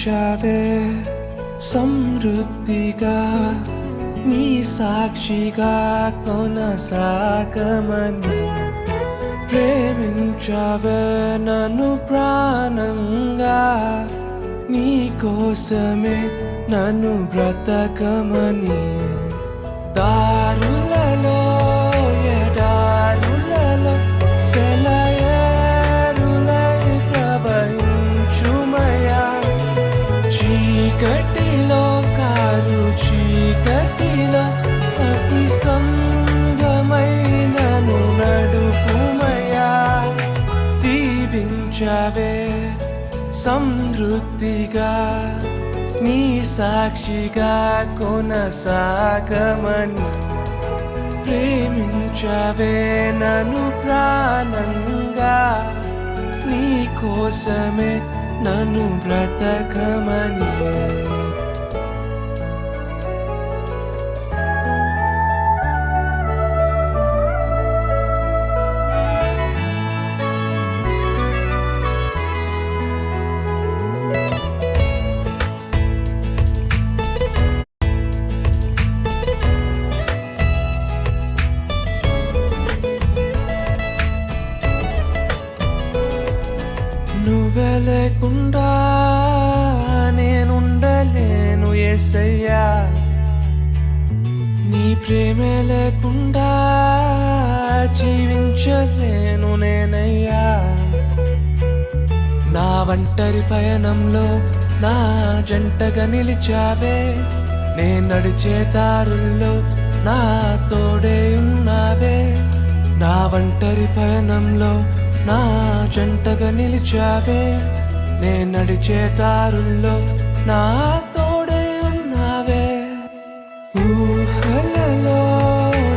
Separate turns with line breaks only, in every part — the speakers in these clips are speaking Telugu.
దీవించావే సమృద్ధిగా నీ సాక్షిగా కొనసాగమని ప్రేమించావే నన్ను ప్రాణంగా నీ కోసమే నన్ను బ్రతకమని దారులలో ఎడారులలో సెలయేరులై ప్రవహించుమయా చీకటిలో కారు చీకటిలో అతి స్తంభమై నన్ను నడుపుమయా దీవించావే సమృద్ధిగా నీ సాక్షిగా కొనసాగమని ప్రేమించావే నన్ను ప్రాణంగా నీ కోసమే నన్ను బ్రతకమని నువ్వే లేకుండా నేనుండలేను యేసయ్యా నీ ప్రేమే లేకుండా జీవించలేను నేనయ్యా నా ఒంటరి పయనంలో నా జంటగా నిలిచావే నే నడిచే దారుల్లో నా తోడే ఉన్నావే నా ఒంటరి పయనంలో నా జంటగా నిలిచావే నే నడిచే దారుల్లో నా తోడే ఉన్నావే ఊహలలో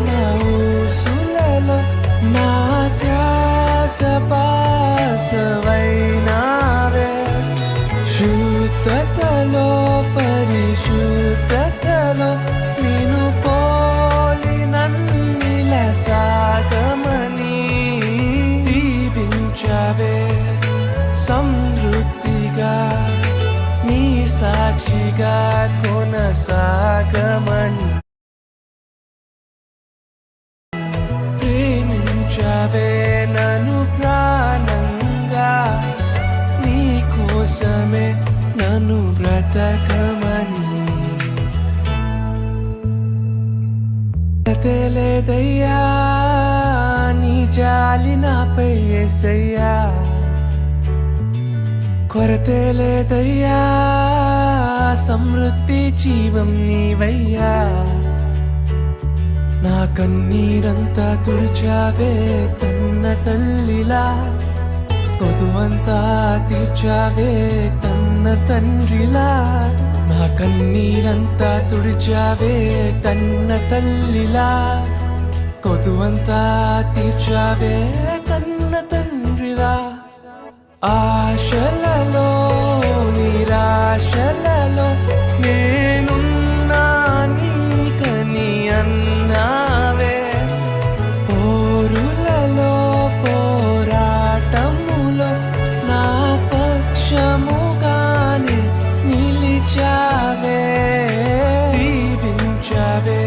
నా ఊసులలో నా ధ్యాస పాసవైనావే శుద్ధతలో పరిశుద్ధతలో నిన్ను పోలి నన్నిల సాగమని దీవించావే సమృద్ధిగా నీ సాక్షిగా కొనసాగమని ప్రేమించావే నన్ను ప్రాణంగా నీ కోసమే నన్ను బ్రతకమని తెలియదయ్యా నీ జాలి నాపై యేసయ్యా కొరతే లేదయ్యా సమృద్ధి జీవం నీవయ్యా నా కన్నీరంతా తుడిచావే కన్న తల్లిలా కొదువంతా తీర్చావే కన్న తండ్రిలా నా కన్నీరంతా తుడిచావే కన్న తల్లిలా కొదువంతా తీర్చావే కన్న తండ్రిలా ఆశలలో నిరాశలలో నేనున్నా నీకని అన్నావే పోరులలో పోరాటములో నా పక్షముగానే నిలిచావే దీవించావే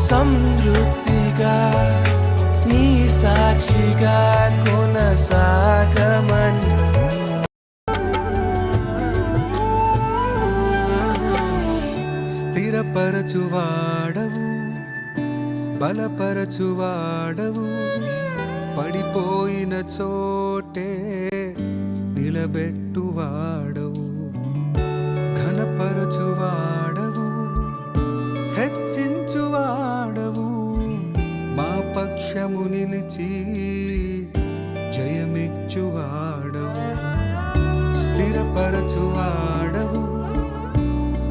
సమృద్ధిగా నీ సాక్షిగా కొనసాగమని
స్థిరపరచువాడవు బలపరచువాడవు పడిపోయిన చోటే నిలబెట్టువాడవు ఘనపరచువాడవు హెచ్చించువాడవు మా పక్షము నిలిచి జయమిచ్చువాడవు స్థిరపరచువాడవు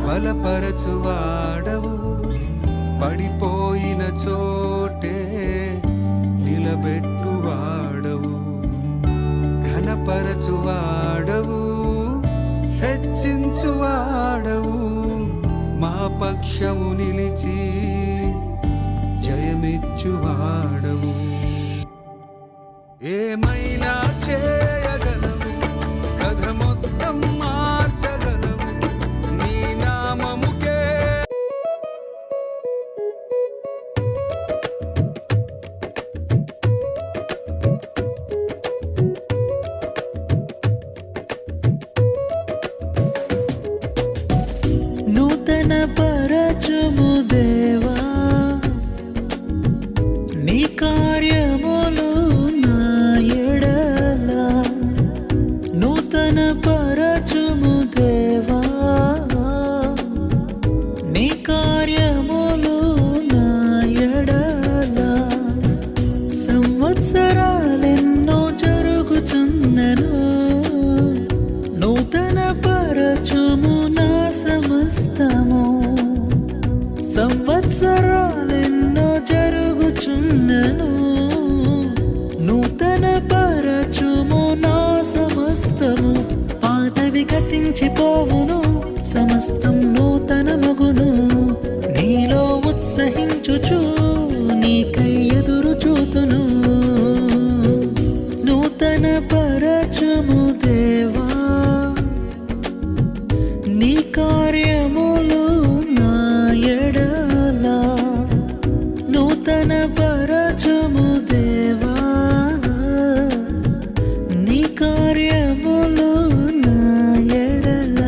బలపరచువాడవు పడిపోయిన చోటే నిలబెట్టువాడవు ఘనపరచువాడవు హెచ్చించువాడవు మా పక్షము నిలిచి జయమిచ్చువాడవు ఏమైనా చేయగలవు కథ మొత్తం మార్చగలవు
సంవత్సరాలెన్నో జరుగుచున్నను, నూతన పరచుము నా సమస్తము. పాతవి గతించిపోవును, సమస్తం నూతన మగును. నీలో ఉత్సహించుచు నీకై ఎదురు చూతును. నూతన పరచుము దేవా, నీ కార్యములు నా ఎడల. నూతన పరచుము దేవా, నీ కార్యములు నా ఎడల.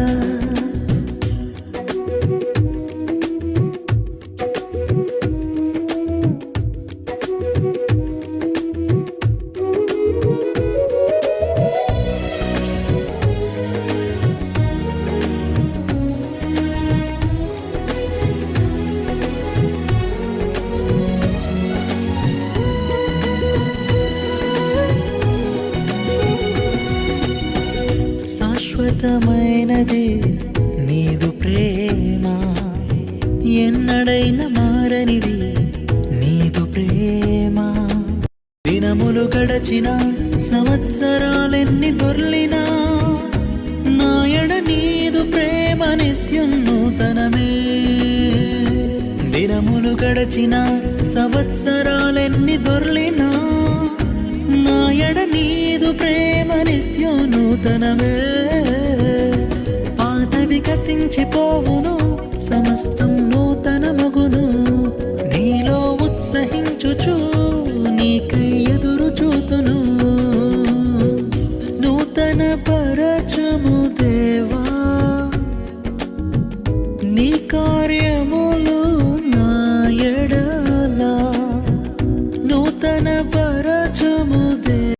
శాశ్వతమైనది నీదు ప్రేమ, ఎన్నడైనా మారనిది నీదు ప్రేమ. దినములు గడచిన సంవత్సరాలెన్ని దొర్లినా, నాయడ నీదు ప్రేమ నిత్యం నూతనమే. దినములు గడచిన సంవత్సరాలెన్ని దొర్లినా, నాయడ నీదు ప్రేమ నిత్యం నూతనమే. పాతవి గతించిపోవును, సమస్తం నూతన మగును. నీలో ఉత్సహించుచు నీకై ఎదురు చూతును. నూతన పరచుము దేవా, నీ కార్యములు నా ఎడల. నూతన పరచు